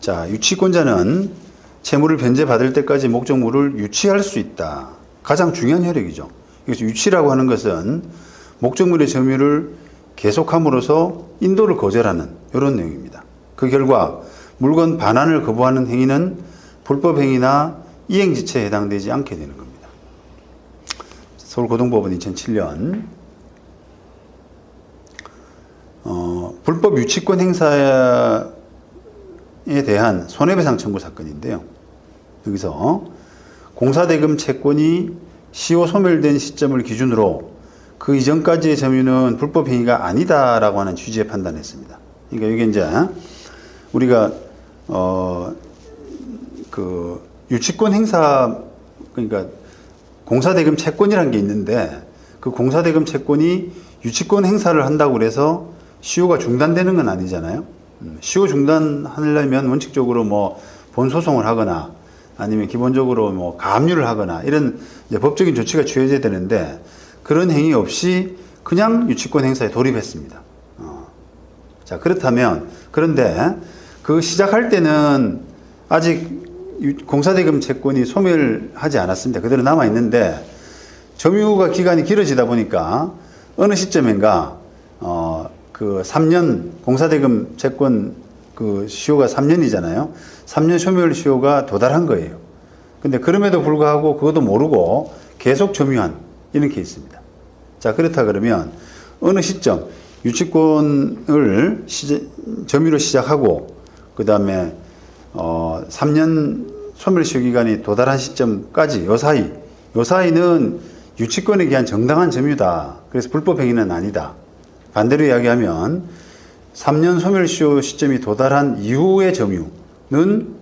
자, 유치권자는 채무를 변제받을 때까지 목적물을 유치할 수 있다. 가장 중요한 효력이죠. 그래서 유치라고 하는 것은 목적물의 점유를 계속함으로써 인도를 거절하는 이런 내용입니다. 그 결과 물건 반환을 거부하는 행위는 불법행위나 이행지체에 해당되지 않게 되는 겁니다. 서울고등법원 2007년 불법 유치권 행사에 대한 손해배상 청구 사건인데요. 여기서 공사대금 채권이 시효 소멸된 시점을 기준으로 그 이전까지의 점유는 불법 행위가 아니다라고 하는 취지의 판단했습니다. 그러니까 이게 이제 우리가 그 유치권 행사, 그러니까 공사대금 채권이라는 게 있는데 그 공사대금 채권이 유치권 행사를 한다고 그래서 시효가 중단되는 건 아니잖아요. 시효 중단하려면 원칙적으로 뭐 본소송을 하거나 아니면 기본적으로 뭐 가압류를 하거나 이런 이제 법적인 조치가 취해져야 되는데 그런 행위 없이 그냥 유치권 행사에 돌입했습니다. 자, 그렇다면 그런데 그 시작할 때는 아직 공사대금 채권이 소멸하지 않았습니다. 그대로 남아 있는데 점유가 기간이 길어지다 보니까 어느 시점인가 그 3년 공사대금 채권 그 시효가 3년이잖아요. 3년 소멸 시효가 도달한 거예요. 근데 그럼에도 불구하고 그것도 모르고 계속 점유한 이런 케이스입니다. 자, 그렇다 그러면 어느 시점 유치권을 점유로 시작하고 그 다음에 3년 소멸시효 기간이 도달한 시점까지 요 사이는 유치권에 기한 정당한 점유다. 그래서 불법 행위는 아니다. 반대로 이야기하면 3년 소멸시효 시점이 도달한 이후의 점유는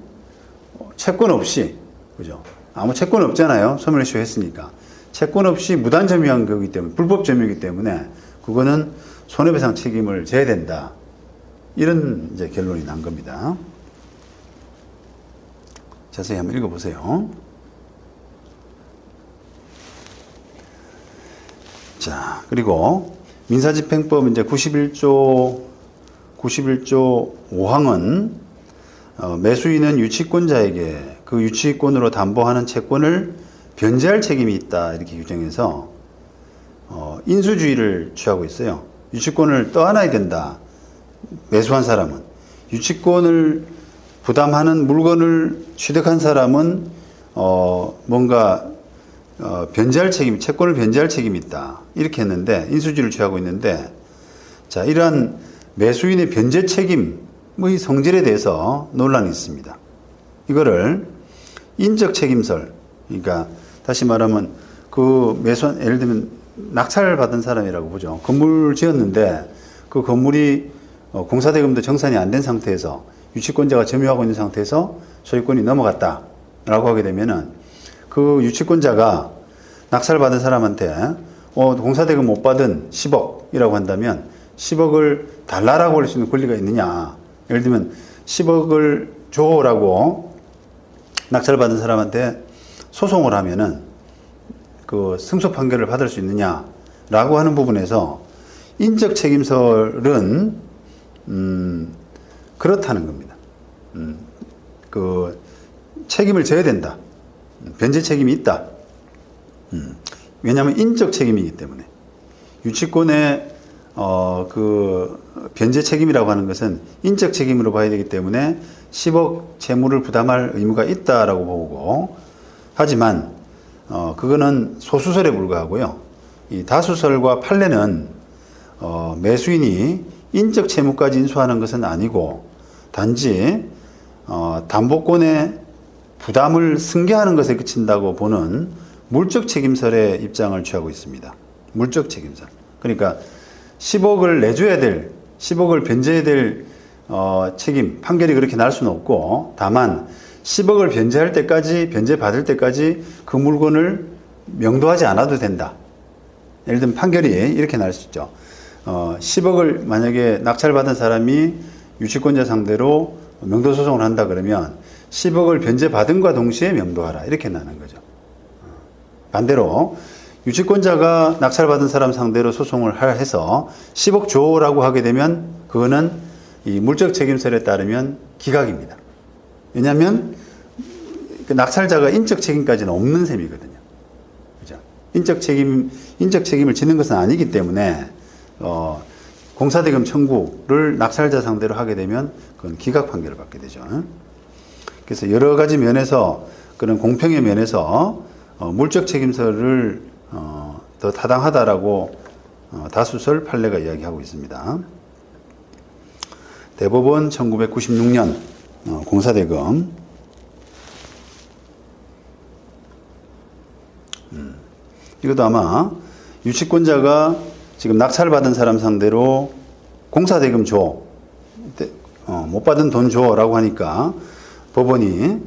채권 없이, 그죠? 아무 채권 없잖아요. 소멸시효 했으니까. 채권 없이 무단 점유한 거기 때문에, 불법 점유이기 때문에 그거는 손해배상 책임을 져야 된다. 이런 이제 결론이 난 겁니다. 자세히 한번 읽어보세요. 자, 그리고 민사집행법 이제 91조 5항은 매수인은 유치권자에게 그 유치권으로 담보하는 채권을 변제할 책임이 있다 이렇게 규정해서 인수주의를 취하고 있어요. 유치권을 떠안아야 된다. 매수한 사람은 유치권을 부담하는 물건을 취득한 사람은 뭔가 변제할 책임, 채권을 변제할 책임이 있다. 이렇게 했는데 인수주의를 취하고 있는데 자, 이러한 매수인의 변제 책임의 성질에 대해서 논란이 있습니다. 이거를 인적 책임설, 그러니까 다시 말하면 그 매수한, 예를 들면 낙찰을 받은 사람이라고 보죠. 건물 지었는데 그 건물이 공사대금도 정산이 안 된 상태에서 유치권자가 점유하고 있는 상태에서 소유권이 넘어갔다라고 하게 되면은 그 유치권자가 낙찰받은 사람한테 공사대금 못 받은 10억이라고 한다면 10억을 달라라고 할 수 있는 권리가 있느냐. 예를 들면 10억을 줘라고 낙찰받은 사람한테 소송을 하면은 그 승소 판결을 받을 수 있느냐라고 하는 부분에서 인적 책임설은 그렇다는 겁니다. 그 책임을 져야 된다. 변제 책임이 있다. 왜냐하면 인적 책임이기 때문에 유치권의 그 변제 책임이라고 하는 것은 인적 책임으로 봐야 되기 때문에 10억 채무를 부담할 의무가 있다라고 보고 하지만 그거는 소수설에 불과하고요. 이 다수설과 판례는 매수인이 인적 채무까지 인수하는 것은 아니고 단지 담보권의 부담을 승계하는 것에 그친다고 보는 물적 책임설의 입장을 취하고 있습니다. 물적 책임설. 그러니까 10억을 내줘야 될, 10억을 변제해야 될 책임, 판결이 그렇게 날 수는 없고 다만 10억을 변제할 때까지, 변제받을 때까지 그 물건을 명도하지 않아도 된다. 예를 들면 판결이 이렇게 날 수 있죠. 10억을 만약에 낙찰받은 사람이 유치권자 상대로 명도소송을 한다 그러면 10억을 변제받은과 동시에 명도하라. 이렇게 나는 거죠. 반대로 유치권자가 낙찰받은 사람 상대로 소송을 해서 10억 줘라고 하게 되면 그거는 이 물적 책임설에 따르면 기각입니다. 왜냐하면 그 낙찰자가 인적 책임까지는 없는 셈이거든요. 그죠? 인적 책임을 지는 것은 아니기 때문에, 공사대금 청구를 낙찰자 상대로 하게 되면 그건 기각 판결을 받게 되죠. 그래서 여러 가지 면에서 그런 공평의 면에서 물적 책임서를 더 타당하다라고 다수설 판례가 이야기하고 있습니다. 대법원 1996년 공사대금. 이것도 아마 유치권자가 지금 낙찰 받은 사람 상대로 공사대금 줘. 못 받은 돈 줘라고 하니까 법원이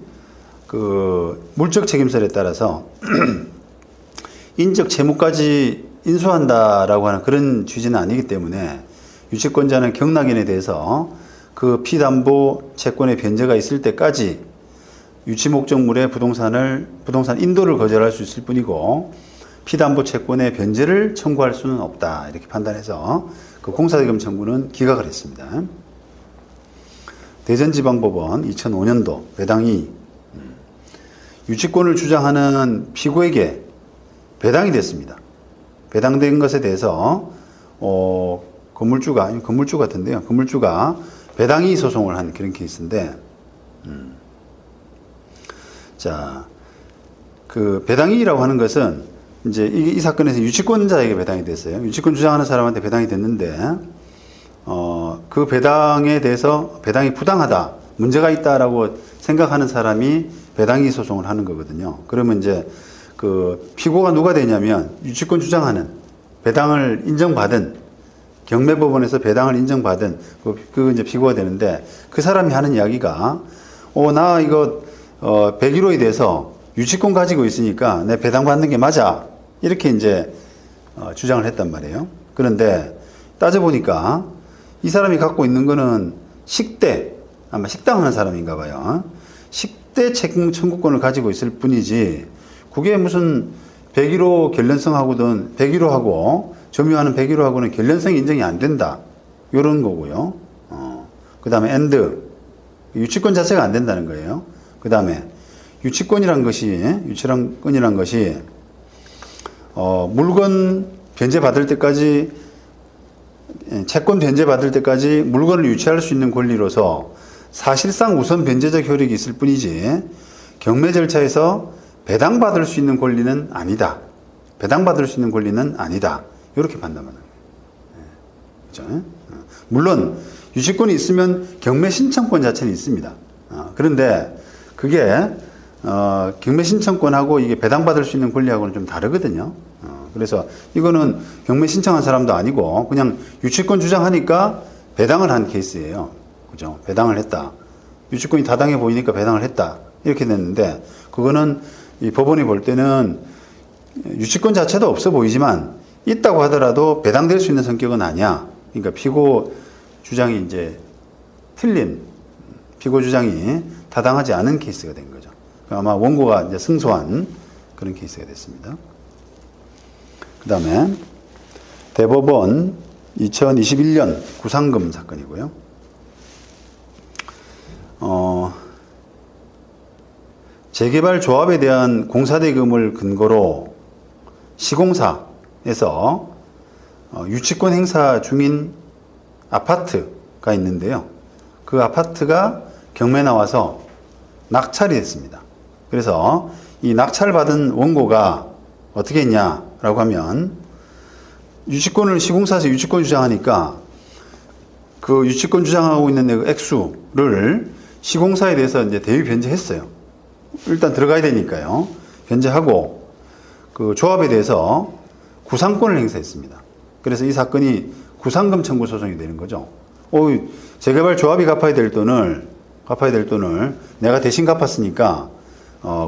그 물적 책임설에 따라서 인적 채무까지 인수한다라고 하는 그런 취지는 아니기 때문에 유치권자는 경락인에 대해서 그 피담보 채권의 변제가 있을 때까지 유치 목적물의 부동산 인도를 거절할 수 있을 뿐이고 피담보 채권의 변제를 청구할 수는 없다. 이렇게 판단해서 그 공사대금 청구는 기각을 했습니다. 대전지방법원 2005년도 배당이 유치권을 주장하는 피고에게 배당이 됐습니다. 배당된 것에 대해서 건물주 같은데요. 건물주가 배당이 소송을 한 그런 케이스인데, 자, 그 배당이라고 하는 것은 이제 이 사건에서 유치권자에게 배당이 됐어요. 유치권 주장하는 사람한테 배당이 됐는데, 그 배당에 대해서 배당이 부당하다, 문제가 있다라고 생각하는 사람이 배당이 소송을 하는 거거든요. 그러면 이제 그 피고가 누가 되냐면 유치권 주장하는 배당을 인정받은 경매법원에서 배당을 인정받은 그 이제 피고가 되는데 그 사람이 하는 이야기가 나 이거 101호에 대해서 유치권 가지고 있으니까 내 배당 받는 게 맞아 이렇게 이제 주장을 했단 말이에요. 그런데 따져보니까 이 사람이 갖고 있는 거는 식대 아마 식당 하는 사람인가 봐요. 식대 책임 청구권을 가지고 있을 뿐이지 그게 무슨 101호 결련성하고든 101호하고 점유하는 101호하고는 결련성이 인정이 안 된다. 이런 거고요. 그 다음에 유치권 자체가 안 된다는 거예요. 그 다음에 유치권이란 것이 물건 변제 받을 때까지 채권 변제 받을 때까지 물건을 유치할 수 있는 권리로서 사실상 우선 변제적 효력이 있을 뿐이지 경매 절차에서 배당받을 수 있는 권리는 아니다. 배당받을 수 있는 권리는 아니다. 이렇게 판단하는 거예요. 그렇죠? 물론 유치권이 있으면 경매 신청권 자체는 있습니다. 그런데 그게 경매 신청권하고 이게 배당받을 수 있는 권리하고는 좀 다르거든요. 그래서 이거는 경매 신청한 사람도 아니고 그냥 유치권 주장하니까 배당을 한 케이스예요. 그죠? 배당을 했다. 유치권이 타당해 보이니까 배당을 했다. 이렇게 됐는데 그거는 이 법원이 볼 때는 유치권 자체도 없어 보이지만 있다고 하더라도 배당될 수 있는 성격은 아니야. 그러니까 피고 주장이 이제 틀린 피고 주장이 타당하지 않은 케이스가 된 거죠. 아마 원고가 이제 승소한 그런 케이스가 됐습니다. 그 다음에 대법원 2021년 구상금 사건이고요. 재개발 조합에 대한 공사대금을 근거로 시공사에서 유치권 행사 중인 아파트가 있는데요. 그 아파트가 경매 나와서 낙찰이 됐습니다. 그래서 이 낙찰받은 원고가 어떻게 했냐라고 하면 유치권을 시공사에서 유치권 주장하니까 그 유치권 주장하고 있는 그 액수를 시공사에 대해서 이제 대위 변제했어요. 일단 들어가야 되니까요. 변제하고 그 조합에 대해서 구상권을 행사했습니다. 그래서 이 사건이 구상금 청구 소송이 되는 거죠. 재개발 조합이 갚아야 될 돈을 내가 대신 갚았으니까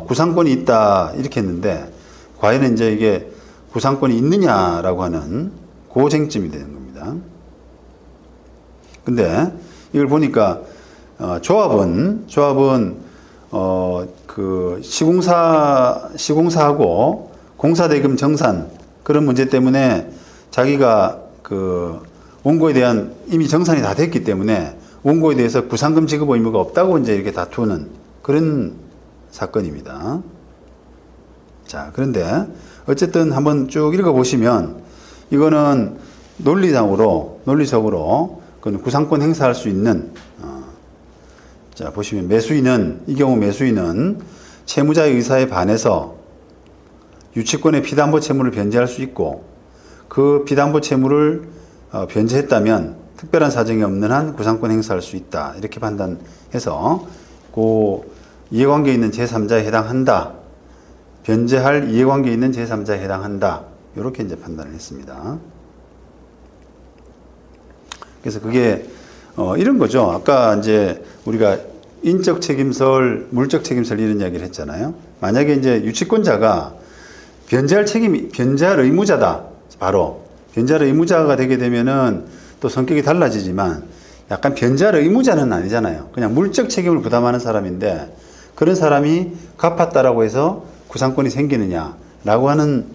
구상권이 있다 이렇게 했는데 과연 이제 이게 구상권이 있느냐라고 하는 그 쟁점이 되는 겁니다. 근데 이걸 보니까 조합은 그 시공사하고 공사대금 정산 그런 문제 때문에 자기가 그 원고에 대한 이미 정산이 다 됐기 때문에 원고에 대해서 구상금 지급 의무가 없다고 이제 이렇게 다투는 그런 사건입니다. 자, 그런데 어쨌든 한번 쭉 읽어보시면 이거는 논리적으로 그건 구상권 행사할 수 있는 자, 보시면 이 경우 매수인은 채무자의 의사에 반해서 유치권의 피담보 채무를 변제할 수 있고 그 피담보 채무를 변제했다면 특별한 사정이 없는 한 구상권 행사할 수 있다. 이렇게 판단해서 그 이해관계에 있는 제3자에 해당한다. 변제할 이해관계에 있는 제3자에 해당한다. 이렇게 이제 판단을 했습니다. 그래서 그게 이런 거죠. 아까 이제 우리가 인적 책임설, 물적 책임설 이런 이야기를 했잖아요. 만약에 이제 유치권자가 변제할 의무자다. 바로 변제할 의무자가 되게 되면은 또 성격이 달라지지만 약간 변제할 의무자는 아니잖아요. 그냥 물적 책임을 부담하는 사람인데 그런 사람이 갚았다라고 해서 구상권이 생기느냐라고 하는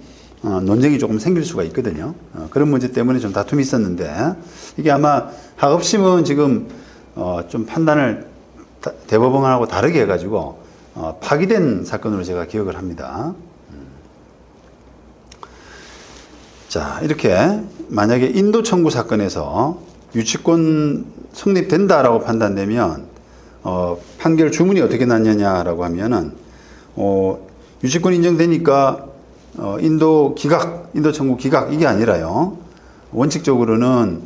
논쟁이 조금 생길 수가 있거든요. 그런 문제 때문에 좀 다툼이 있었는데 이게 아마 하급심은 지금 좀 판단을 대법원하고 다르게 해가지고 파기된 사건으로 제가 기억을 합니다. 자, 이렇게 만약에 인도 청구 사건에서 유치권 성립된다라고 판단되면 판결 주문이 어떻게 났느냐라고 하면은 유치권 인정되니까 인도 청구 기각 이게 아니라요. 원칙적으로는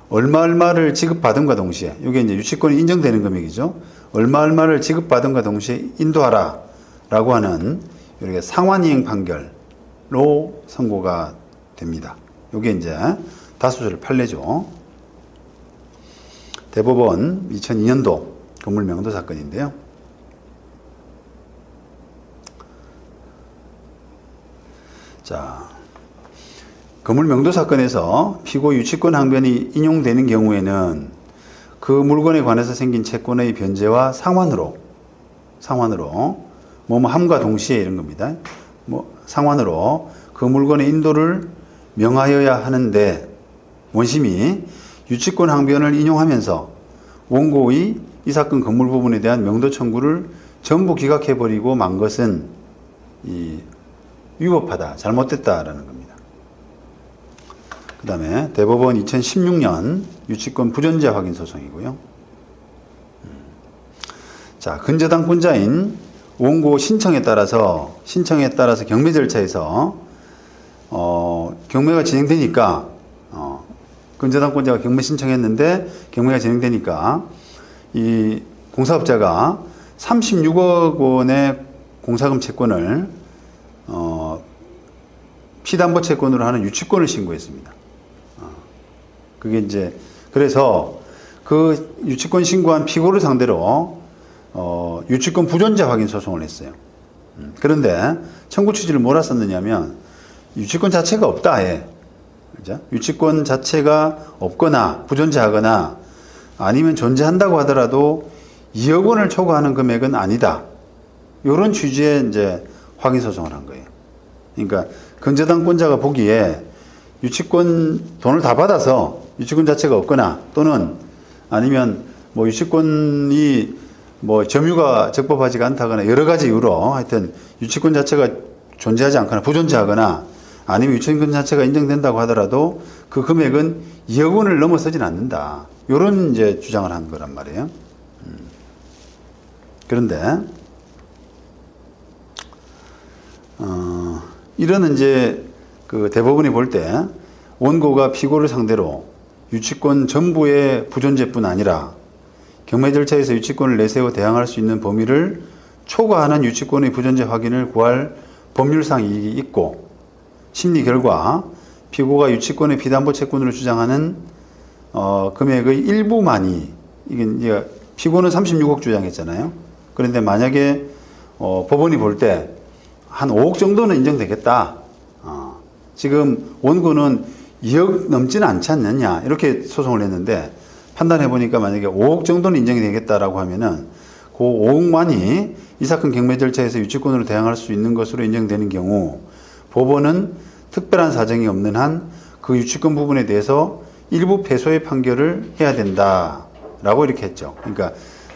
얼마를 지급받음과 동시에 이게 이제 유치권이 인정되는 금액이죠. 얼마를 지급받음과 동시에 인도하라라고 하는 이렇게 상환이행 판결로 선고가 됩니다. 이게 이제 다수절 판례죠. 대법원 2002년도 건물 명도 사건인데요. 자, 건물 명도 사건에서 피고 유치권 항변이 인용되는 경우에는 그 물건에 관해서 생긴 채권의 변제와 상환으로 함과 동시에 이런 겁니다. 상환으로 그 물건의 인도를 명하여야 하는데 원심이 유치권 항변을 인용하면서 원고의 이 사건 건물 부분에 대한 명도 청구를 전부 기각해버리고 만 것은 위법하다, 잘못됐다라는 겁니다. 그 다음에 대법원 2016년 유치권 부존재 확인 소송이고요. 자, 근저당권자인 원고 신청에 따라서 경매 절차에서 경매가 진행되니까 근저당권자가 경매 신청했는데 경매가 진행되니까 이 공사업자가 36억 원의 공사금 채권을 피담보 채권으로 하는 유치권을 신고했습니다. 그게 이제 그래서 그 유치권 신고한 피고를 상대로 유치권 부존재 확인 소송을 했어요. 그런데 청구 취지를 뭐라 썼느냐면 유치권 자체가 없다. 아예. 그죠? 유치권 자체가 없거나 부존재하거나 아니면 존재한다고 하더라도 2억 원을 초과하는 금액은 아니다. 이런 취지의 이제 확인 소송을 한 거예요. 그러니까 근저당권자가 보기에 유치권 돈을 다 받아서 유치권 자체가 없거나 또는 아니면 뭐 유치권이 뭐 점유가 적법하지가 않다거나 여러 가지 이유로 하여튼 유치권 자체가 존재하지 않거나 부존재하거나 아니면 유치권 자체가 인정된다고 하더라도 그 금액은 2억 원을 넘어서진 않는다. 이런 이제 주장을 한 거란 말이에요. 그런데 이런 이제 그 대법원이 볼 때 원고가 피고를 상대로 유치권 전부의 부존재뿐 아니라 경매 절차에서 유치권을 내세워 대항할 수 있는 범위를 초과하는 유치권의 부존재 확인을 구할 법률상 이익이 있고 심리 결과 피고가 유치권의 피담보 채권으로 주장하는 금액의 일부만이 이게 이제 피고는 36억 주장했잖아요. 그런데 만약에 법원이 볼 때 한 5억 정도는 인정되겠다. 지금 원고는 2억 넘지는 않지 않느냐 이렇게 소송을 했는데 판단해 보니까 만약에 5억 정도는 인정이 되겠다라고 하면은 그 5억만이 이 사건 경매 절차에서 유치권으로 대항할 수 있는 것으로 인정되는 경우 법원은 특별한 사정이 없는 한 그 유치권 부분에 대해서 일부 패소의 판결을 해야 된다라고 이렇게 했죠. 그러니까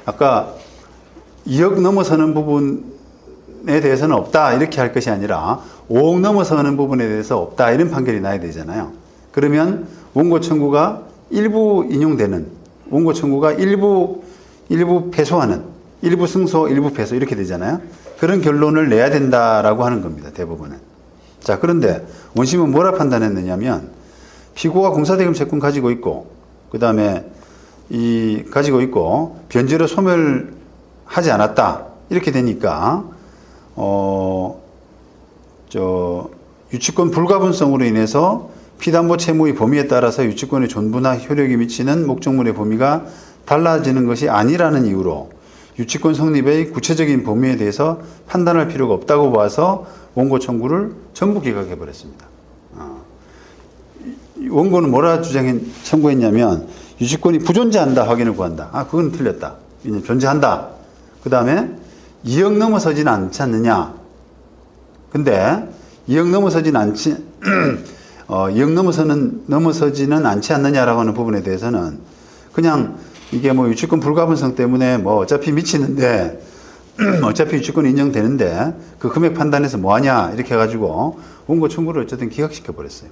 아까 2억 넘어서는 부분에 대해서는 없다 이렇게 할 것이 아니라 5억 넘어서는 부분에 대해서 없다 이런 판결이 나야 되잖아요. 그러면 원고 청구가 일부 인용되는, 원고 청구가 일부 패소하는, 일부 승소 일부 패소 이렇게 되잖아요. 그런 결론을 내야 된다라고 하는 겁니다. 대법원은. 자, 그런데 원심은 뭐라 판단했느냐면 피고가 공사대금 채권 가지고 있고 그 다음에 가지고 있고 변제로 소멸하지 않았다 이렇게 되니까 유치권 불가분성으로 인해서 피담보 채무의 범위에 따라서 유치권의 존부나 효력이 미치는 목적물의 범위가 달라지는 것이 아니라는 이유로 유치권 성립의 구체적인 범위에 대해서 판단할 필요가 없다고 봐서 원고 청구를 전부 기각해버렸습니다. 원고는 뭐라 청구했냐면 유치권이 부존재한다 확인을 구한다. 그건 틀렸다. 이제 존재한다. 그 다음에 2억 넘어서지는 않지 않느냐. 근데 2억 넘어서지는 않지 않느냐라고 하는 부분에 대해서는 그냥 이게 뭐 유치권 불가분성 때문에 뭐 어차피 미치는데 어차피 유치권이 인정되는데 그 금액 판단해서 뭐하냐 이렇게 해가지고 원고 청구를 어쨌든 기각시켜 버렸어요.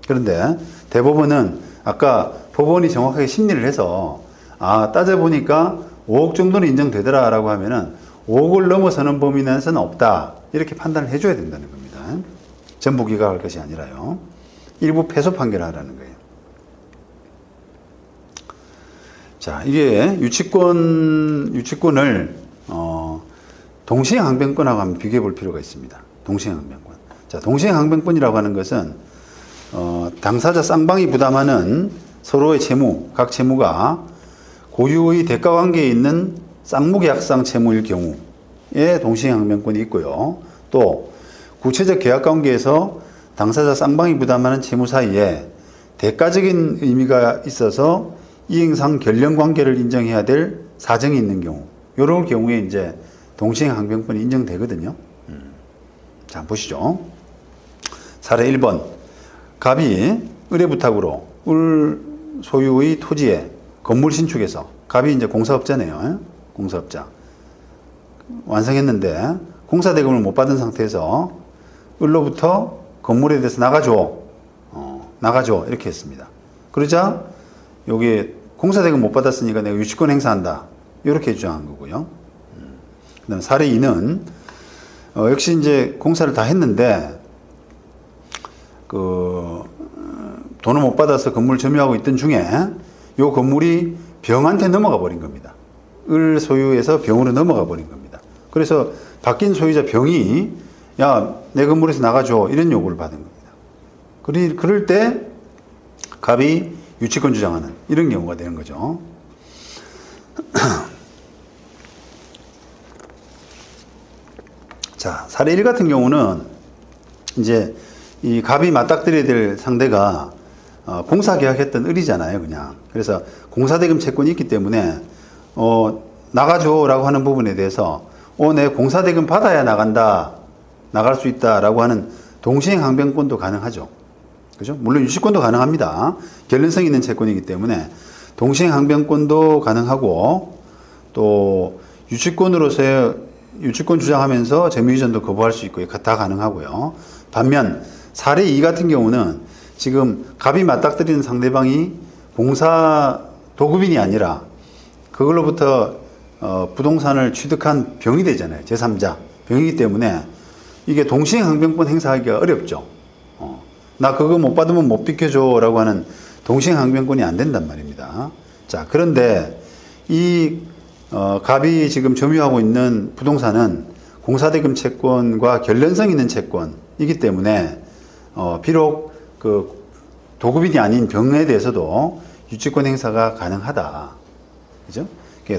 그런데 대법원은 아까 법원이 정확하게 심리를 해서 따져보니까 5억 정도는 인정되더라라고 하면은 5억을 넘어서는 범위 내에서는 없다 이렇게 판단을 해줘야 된다는 겁니다. 전부 기각할 것이 아니라요. 일부 패소 판결하라는 거예요. 자, 이게 유치권을 동시행항변권하고 한번 비교해 볼 필요가 있습니다. 동시행항변권. 자, 동시행항변권이라고 하는 것은 당사자 쌍방이 부담하는 서로의 채무, 각 채무가 고유의 대가 관계에 있는 쌍무계약상 채무일 경우에 동시행항변권이 있고요. 또 구체적 계약 관계에서 당사자 쌍방이 부담하는 채무 사이에 대가적인 의미가 있어서 이행상 결령 관계를 인정해야 될 사정이 있는 경우, 이런 경우에 이제 동시행항변권이 인정되거든요. 자, 보시죠. 사례 1번. 갑이 의뢰부탁으로 을 소유의 토지에 건물 신축해서, 갑이 이제 공사업자네요. 공사업자. 완성했는데 공사대금을 못 받은 상태에서 을로부터 건물에 대해서 나가줘. 이렇게 했습니다. 그러자 여기 공사대금 못 받았으니까 내가 유치권 행사한다. 이렇게 주장한 거고요. 그 다음 사례 2는 역시 이제 공사를 다 했는데 돈을 못 받아서 건물 점유하고 있던 중에 이 건물이 병한테 넘어가 버린 겁니다. 을 소유에서 병으로 넘어가 버린 겁니다. 그래서 바뀐 소유자 병이 야, 내 건물에서 나가줘 이런 요구를 받은 겁니다. 그럴 때 갑이 유치권 주장하는 이런 경우가 되는 거죠. 자, 사례 1 같은 경우는 이제 이 갑이 맞닥뜨려야 될 상대가 공사 계약했던 을이잖아요, 그냥. 그래서 공사대금 채권이 있기 때문에 나가줘라고 하는 부분에 대해서 내 공사대금 받아야 나갈 수 있다라고 하는 동시행항변권도 가능하죠. 그죠? 물론 유치권도 가능합니다. 결련성 있는 채권이기 때문에 동시행항변권도 가능하고 또 유치권으로서의 유치권 주장하면서 점유이전도 거부할 수 있고 다 가능하고요. 반면 사례 2 같은 경우는 지금 갑이 맞닥뜨리는 상대방이 공사 도급인이 아니라 그걸로부터 부동산을 취득한 병이 되잖아요. 제3자 병이기 때문에 이게 동시행항변권 행사하기가 어렵죠. 나 그거 못 받으면 못 비켜줘 라고 하는 동시행항변권이 안 된단 말입니다. 자, 그런데 이 갑이 지금 점유하고 있는 부동산은 공사대금 채권과 결련성 있는 채권이기 때문에 비록 그 도급인이 아닌 병에 대해서도 유치권 행사가 가능하다. 그죠?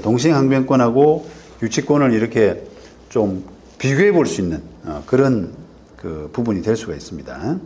동시행항변권하고 유치권을 이렇게 좀 비교해 볼 수 있는 그런 그 부분이 될 수가 있습니다.